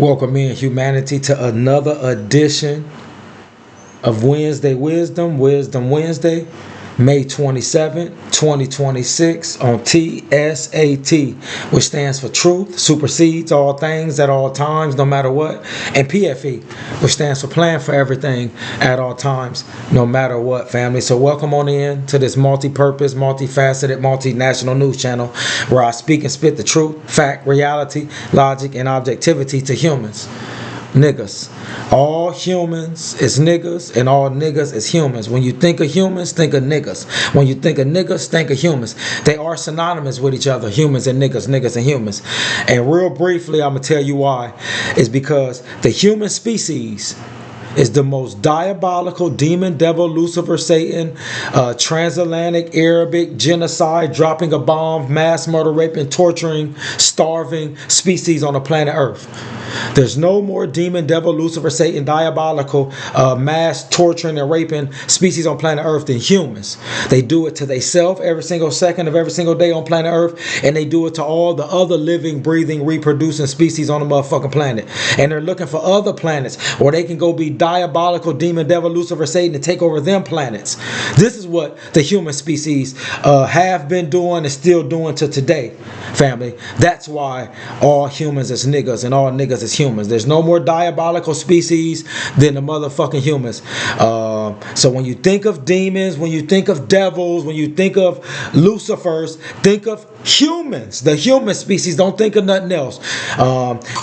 Welcoming humanity to another edition of Wednesday Wisdom Wednesday, May 27, 2026 on TSAT, which stands for Truth Supersedes All Things at All Times, no matter what, and PFE, which stands for Plan for Everything at All Times, no matter what, family. So welcome on in to this multi-purpose, multifaceted, multinational news channel where I speak and spit the truth, fact, reality, logic, and objectivity to humans. Niggas. All humans is niggas and all niggas is humans. When you think of humans, think of niggas. When you think of niggas, think of humans. They are synonymous with each other, humans and niggas, niggas and humans. And real briefly, I'm going to tell you why. It's because the human species is the most diabolical demon, devil, Lucifer, Satan, transatlantic, Arabic, genocide, dropping a bomb, mass murder, raping, torturing, starving species on the planet Earth. There's no more demon, devil, Lucifer, Satan, diabolical, mass torturing and raping species on planet Earth than humans. They do it to themselves every single second of every single day on planet Earth, and they do it to all the other living, breathing, reproducing species on the motherfucking planet. And they're looking for other planets where they can go be diabolical, demon, devil, Lucifer, Satan, and take over them planets. This is what the human species have been doing and still doing to today, family. That's why all humans is niggas and all niggas is humans. There's no more diabolical species than the motherfucking humans. So when you think of demons, when you think of devils, when you think of Lucifers, think of humans, the human species. Don't think of nothing else.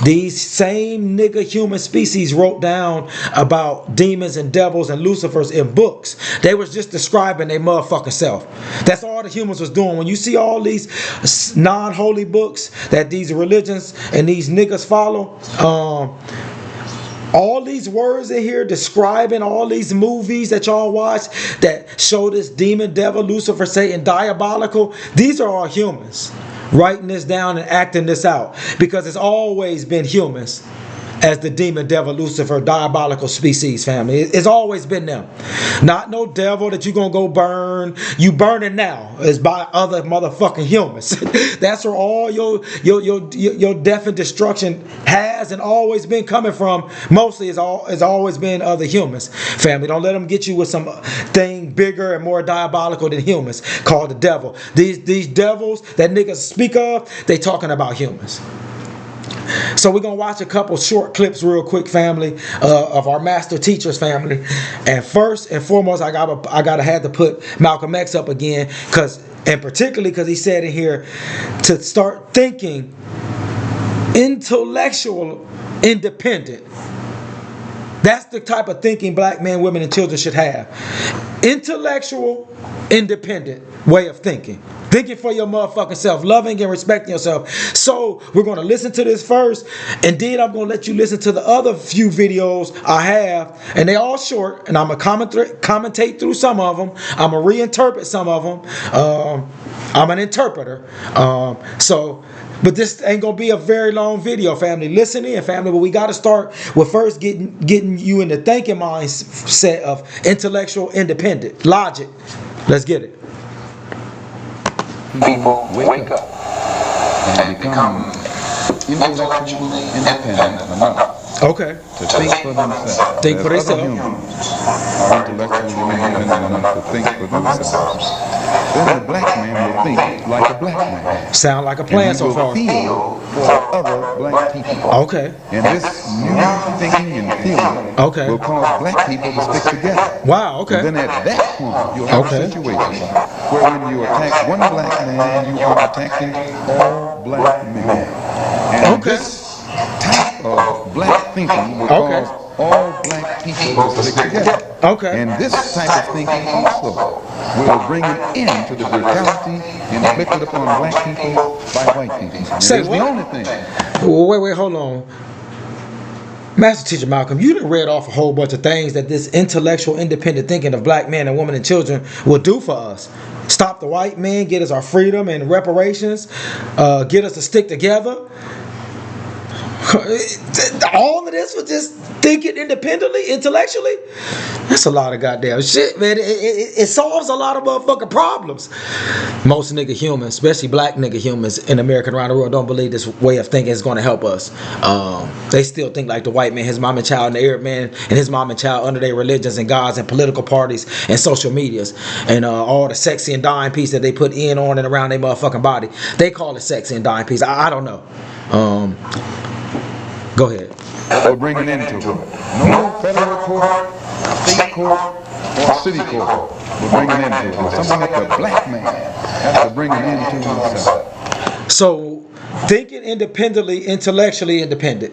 These same nigga human species wrote down about demons and devils and Lucifers in books. They was just describing their motherfucking self. That's all the humans was doing. When you see all these non-holy books that these religions and these niggas follow, all these words in here describing all these movies that y'all watch that show this demon, devil, Lucifer, Satan, diabolical, these are all humans writing this down and acting this out, because it's always been humans as the demon, devil, Lucifer, diabolical species, family. It's always been them. Not no devil that you gonna go burn. You burning now is by other motherfucking humans. That's where all your death and destruction has and always been coming from. Mostly it's always been other humans, family. Don't let them get you with some thing bigger and more diabolical than humans called the devil. These devils that niggas speak of, they talking about humans. So we're going to watch a couple short clips real quick, family, of our master teachers, family. And first and foremost, I had to put Malcolm X up again, and particularly because he said in here to start thinking intellectual independent. That's the type of thinking black men, women, and children should have. Intellectual independent way of thinking. Thinking for your motherfucking self, loving and respecting yourself. So we're going to listen to this first, and then I'm going to let you listen to the other few videos I have, and they all short, and I'm going to commentate through some of them. I'm going to reinterpret some of them. I'm an interpreter. But this ain't going to be a very long video, family. Listen in, family. But we got to start with first getting you in the thinking mindset of intellectual independent logic. Let's get it. People wake up and become intellectually independent enough okay. to think for themselves. Think for themselves. Are intellectually independent enough to think for themselves. Then the black man will think like a black man. Sound like a plan so far. And he will feel for other black people. Okay. And this new thinking and feeling will cause black people to stick together. Wow, okay. And then at that point, you'll have a situation where when you attack one black man, you are attacking all black men. And this type of black thinking will cause all black people to stick together. Okay. And this type of thinking also will bring an end to the brutality inflicted upon black people by white people. Say the only thing. Wait, hold on. Master Teacher Malcolm, you done read off a whole bunch of things that this intellectual independent thinking of black men and women and children will do for us. Stop the white man, get us our freedom and reparations, get us to stick together. All of this was just thinking independently, intellectually. That's a lot of goddamn shit, man. It solves a lot of motherfucking problems. Most nigga humans, especially black nigga humans in America and around the world, don't believe this way of thinking is going to help us. They still think like the white man, his mom and child, and the Arab man and his mom and child under their religions and gods and political parties and social medias and all the sexy and dying piece that they put in, on, and around their motherfucking body. They call it sexy and dying piece. I don't know. Go ahead. We're bringing into it. No federal court, state court, or city court. We're bringing into it. Something that the black man has to bring it into himself. So, thinking independently, intellectually independent.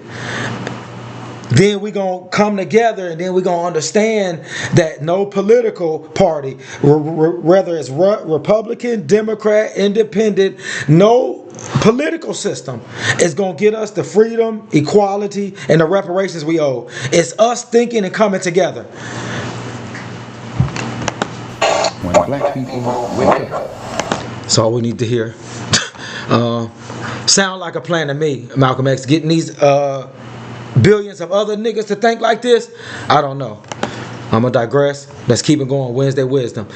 Then we're going to come together, and then we're going to understand that no political party, whether it's Republican, Democrat, Independent, no political system is going to get us the freedom, equality, and the reparations we owe. It's us thinking and coming together. When black people wake up. That's all we need to hear. Sound like a plan to me, Malcolm X. Getting these billions of other niggas to think like this, I don't know. I'm gonna digress. Let's keep it going. Wednesday Wisdom.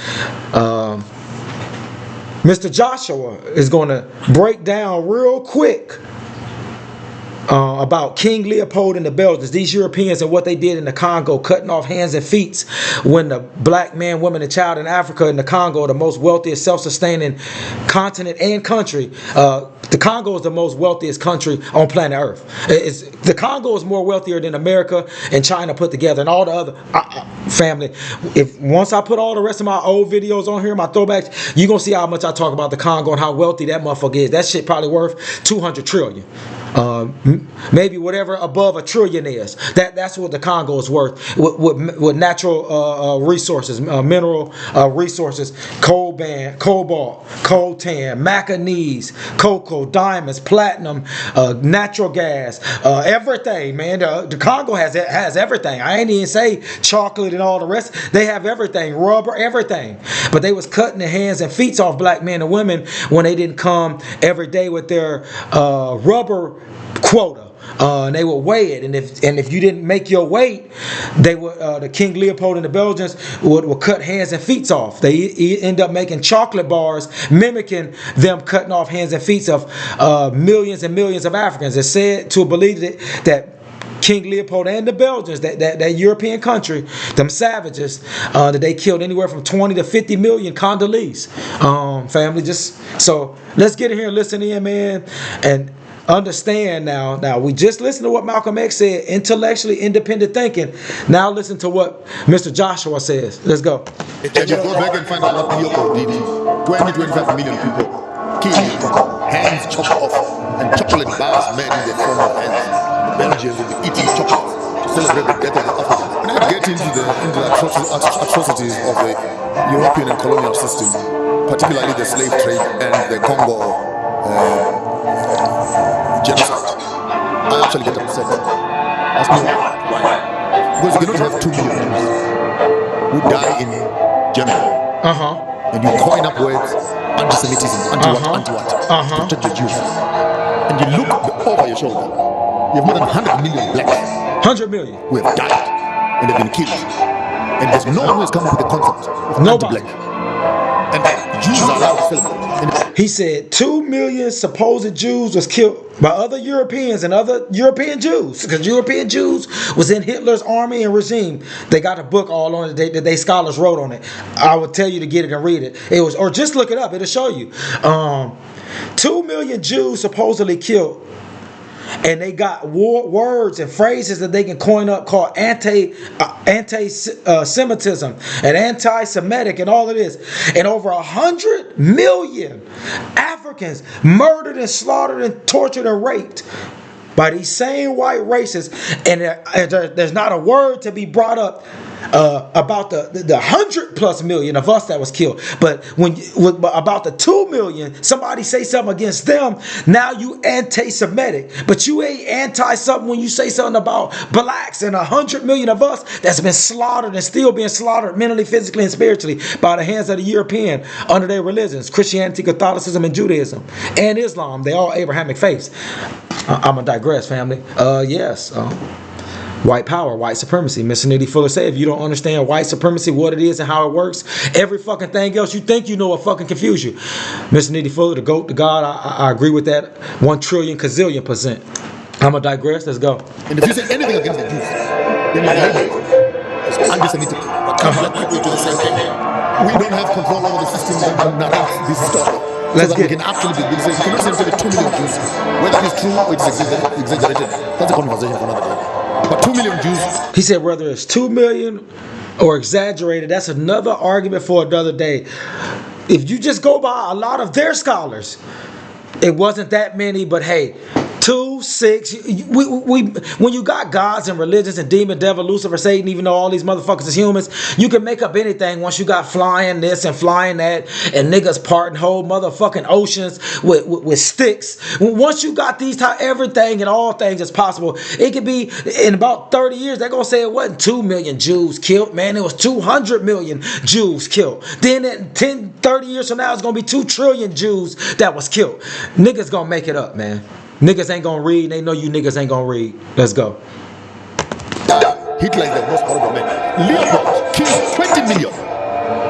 Mr. Joshua is going to break down real quick about King Leopold and the Belgians, these Europeans, and what they did in the Congo, cutting off hands and feet when the black man, woman, and child in Africa and the Congo, the most wealthiest, self-sustaining continent and country. The Congo is the most wealthiest country on planet Earth. The Congo is more wealthier than America and China put together, and all the other family. Once I put all the rest of my old videos on here, my throwbacks, you're going to see how much I talk about the Congo and how wealthy that motherfucker is. That shit probably worth 200 trillion. Maybe whatever above a trillion is. That's what the Congo is worth with natural resources, mineral resources, cobalt, coltan, manganese, cocoa, diamonds, platinum, natural gas, everything, man. The Congo has everything. I ain't even say chocolate and all the rest. They have everything, rubber, everything. But they was cutting the hands and feet off black men and women when they didn't come every day with their rubber quota. And they would weigh it, and if you didn't make your weight, they would the King Leopold and the Belgians would cut hands and feet off. They end up making chocolate bars mimicking them cutting off hands and feet of millions and millions of Africans. It's said to believe that King Leopold and the Belgians, that European country, them savages, that they killed anywhere from 20 to 50 million Congolese family. Just so let's get in here and listen in, man, and understand now. We just listened to what Malcolm X said, intellectually independent thinking. Now listen to what Mr. Joshua says. Let's go. And you go back and find out what Leopold did. 25 million people killed, hands chopped off, and chocolate bars made in the form of hands. The Belgians will be eating chocolate to celebrate the death of the Africans. When I get into the atrocities of the European and colonial system, particularly the slave trade and the Congo genocide, I actually get upset. Ask me why? Because you cannot have 2 million Jews who die in Germany, and you coin up words, anti-Semitism, anti-what, to protect the Jews, and you look over your shoulder. You have more than 100 million blacks. 100 million who have died and have been killed, and there's no one who has come up with the concept of anti-black. And Jews are allowed to celebrate. He said 2 million supposed Jews was killed by other Europeans and other European Jews, because European Jews was in Hitler's army and regime. They got a book all on it. They scholars wrote on it. I would tell you to get it and read it. It was, or just look it up. It'll show you. 2 million Jews supposedly killed. And they got words and phrases that they can coin up called anti-Semitism and anti-Semitic and all of this. And over 100 million Africans murdered and slaughtered and tortured and raped by these same white racists. And there's not a word to be brought up about the 100+ million of us that was killed. But about the 2 million, somebody say something against them, now you anti-Semitic. But you ain't anti-something when you say something about blacks and 100 million of us that's been slaughtered and still being slaughtered mentally, physically, and spiritually by the hands of the European under their religions, Christianity, Catholicism, and Judaism, and Islam. They all Abrahamic faiths. I'm gonna digress, family. Yes. White power, white supremacy. Mr. Nitty Fuller said, if you don't understand white supremacy, what it is and how it works, every fucking thing else you think you know will fucking confuse you. Mr. Nitty Fuller, the GOAT, the God, I agree with that 1 trillion gazillion %. I'm gonna digress. Let's go. And if you say anything against the Jews, then you're labeled as anti-Semitic. Black people do the same thing. We don't have control over the system that narrates this story. Let's get we can actually be saying, you cannot say 2 million Jews. Whether it's true or it's exaggerated, that's a conversation for another day. But 2 million Jews. He said whether it's 2 million or exaggerated, that's another argument for another day. If you just go by a lot of their scholars, it wasn't that many, but hey, 2, 6. When you got gods and religions and demon, devil, Lucifer, Satan, even though all these motherfuckers is humans, you can make up anything once you got flying this and flying that, and niggas parting whole motherfucking oceans with sticks. Once you got these type, everything and all things is possible. It could be in about 30 years, they're gonna say it wasn't 2 million Jews killed, man. It was 200 million Jews killed. Then in 10, 30 years from now, it's gonna be 2 trillion Jews that was killed. Niggas gonna make it up, man. Niggas ain't gonna read. They know you niggas ain't gonna read. Let's go. Hitler is the most horrible man. Leopold killed 20 million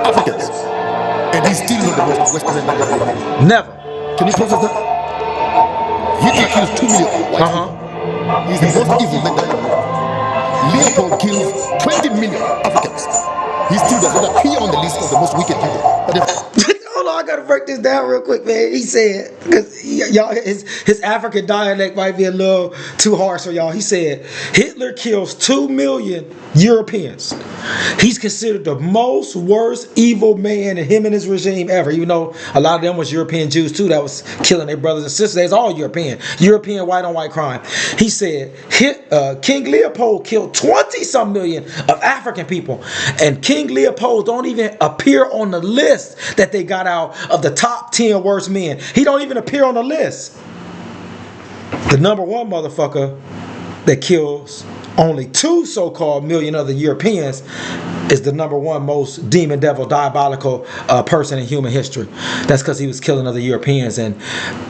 Africans, and he's still not the most Western man ever. Never. Can you process that? Hitler kills 2 million white people. He's the most evil man ever. Leopold kills 20 million Africans. He still does not appear on the list of the most wicked people. Hold on, I gotta break this down real quick, man. He said, because y'all, his African dialect might be a little too harsh for y'all. He said, Hitler kills 2 million Europeans. He's considered the most worst evil man in him and his regime ever, even though a lot of them was European Jews too that was killing their brothers and sisters. It's all European white on white crime. He said King Leopold killed 20-some million of African people, and King Leopold don't even appear on the list that they got out of the top 10 worst men. He don't even appear on the list. The number one motherfucker that kills only 2 so-called million other Europeans is the number one most demon, devil, diabolical person in human history. That's because he was killing other Europeans, and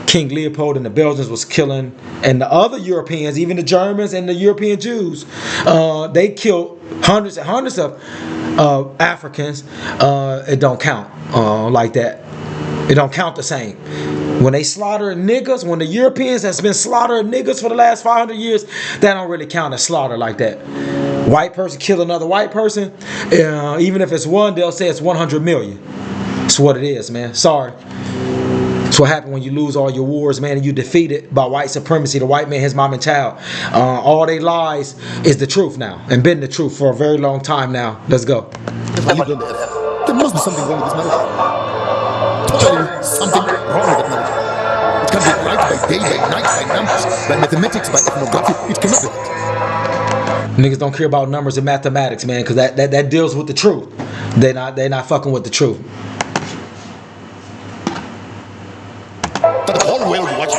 King Leopold and the Belgians was killing, and the other Europeans, even the Germans and the European Jews, they killed hundreds and hundreds of Africans. It don't count like that. It don't count the same. When they slaughter niggas, when the Europeans has been slaughtering niggas for the last 500 years, that don't really count as slaughter like that. White person kill another white person, even if it's one, they'll say it's 100 million. That's what it is, man. Sorry. That's what happened when you lose all your wars, man, and you defeated by white supremacy, the white man, his mom and child. All they lies is the truth now, and been the truth for a very long time now. Let's go. There must be something wrong with this narrative. Totally something wrong with that narrative. It can be right by day, by night, by numbers, by mathematics, by ethnography. It cannot be right. Niggas don't care about numbers and mathematics, man, because that deals with the truth. They're not fucking with the truth. But the whole world watches.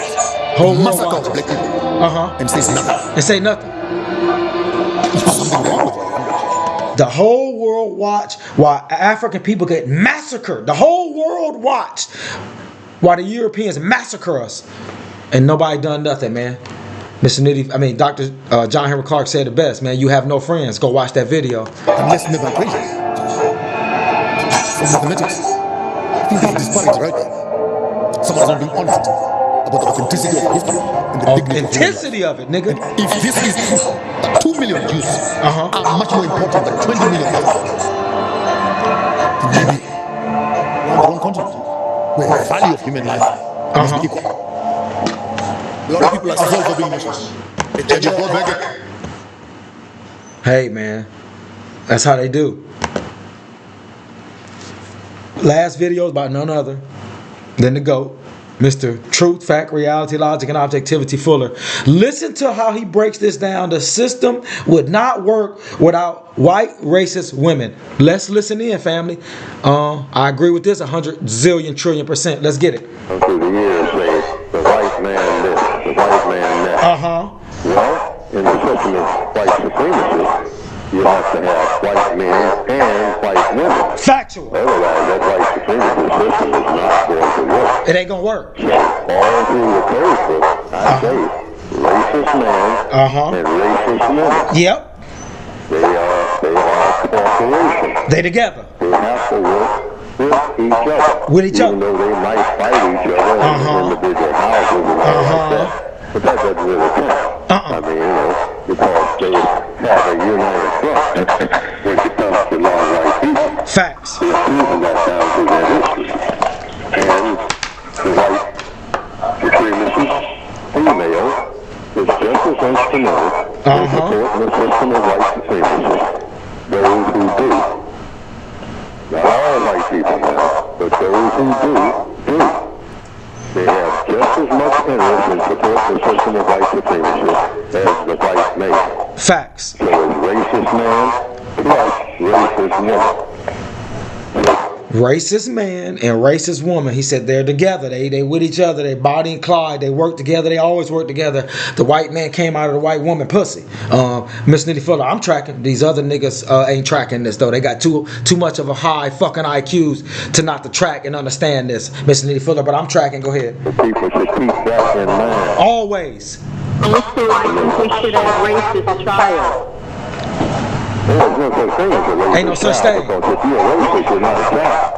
Whole world massacre watches. of black people. And says nothing. And say nothing. There's something wrong with it. The whole world watched while African people get massacred. The whole world watched while the Europeans massacre us, and nobody done nothing, man. Dr. John Henry Clark said it best, man. You have no friends. Go watch that video. Unless never crazy. For mathematics, I think there's a disparity right there. Someone's not being honest about the authenticity of history and the authenticity of it, nigga. And if this is true, that 2 million Jews are much more important than 20 million Africans. Maybe we're on the wrong continent, where the value of human life must be equal. A lot of people are sold for being nations. Hey, man, that's how they do. Last video is about none other than the GOAT, Mr. Truth, Fact, Reality, Logic, and Objectivity Fuller. Listen to how he breaks this down. The system would not work without white racist women. Let's listen in, family. I agree with this 100 zillion trillion %. Let's get it. Through the years, say the white man this, the white man that. Well, in the system of white supremacy, you have to have white men and white women. Factual. Otherwise, that white supremacy system is not going to work. It ain't gonna work. So, all through the code book, I say, racist man and racist woman. Yep. They are a corporation. They together. They have to work with each other. With each other. Even though they might fight each other in individual houses and all like that. But that doesn't really count. I mean, you know, because they have a united front when it comes to non-white people. Facts. They're choosing that down to their history. And the white supremacist female is just as instrumental in supporting the system of white supremacy. Those who do. Not all white people now, but those who do. They have just as much interest in supporting the system of white supremacy as the white male. Facts. So it's racist man plus racist woman. Racist man and racist woman. He said they're together. They with each other. They Bonnie and Clyde. They work together. They always work together. The white man came out of the white woman pussy. Miss Nitty Fuller, I'm tracking. These other niggas ain't tracking this though. They got too much of a high fucking IQs to not to track and understand this. Miss Nitty Fuller, but I'm tracking. Go ahead. The people should keep that in mind. Always. Also, I think we should have racist child. There's no such thing as a racist Ain't no such child, thing. because if you're a racist, you're not a child.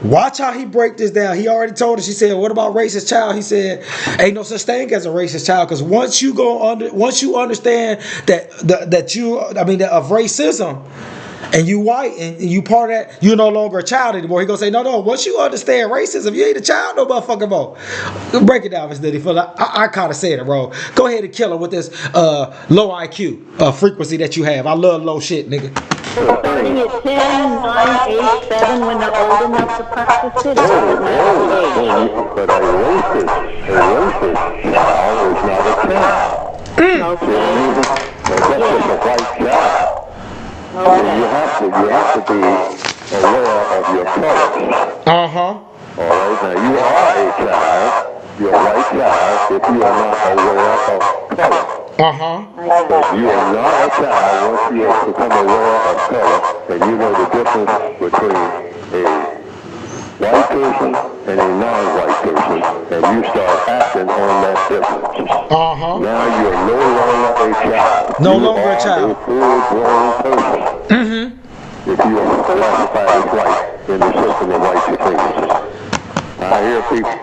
Watch how he break this down. He already told us. He said, "What about racist child?" He said, "Ain't no such thing as a racist child." Because once you understand that of racism, and you white and you part of that, you're no longer a child anymore. He gonna say, no. Once you understand racism, you ain't a child no motherfucking more. Break it down, Miss Nitty Fuller. I kind of said it wrong. Go ahead and kill her with this low IQ frequency that you have. I love low shit, nigga. Starting at 10, 9, 8, 7 when they're old enough to practice it. But a racist child is not a child. That's just a white child. You have to be aware of your colors. Alright, now you are a child. You're a white child if you are not aware of color. But you are not a child once you have become aware of color and you know the difference between a white person and a non-white person, and you start acting on that difference. Now you're no longer a child. No longer a child. A full-grown person. If you are classified as white in the system of white supremacy. I hear people.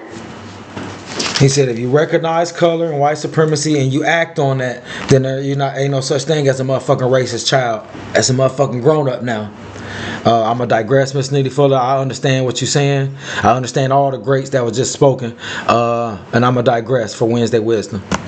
He said, if you recognize color and white supremacy and you act on that, then ain't no such thing as a motherfucking racist child. That's a motherfucking grown up now. I'm going to digress, Miss Nitty Fuller. I understand what you're saying. I understand all the greats that was just spoken. And I'm going to digress for Wednesday Wisdom.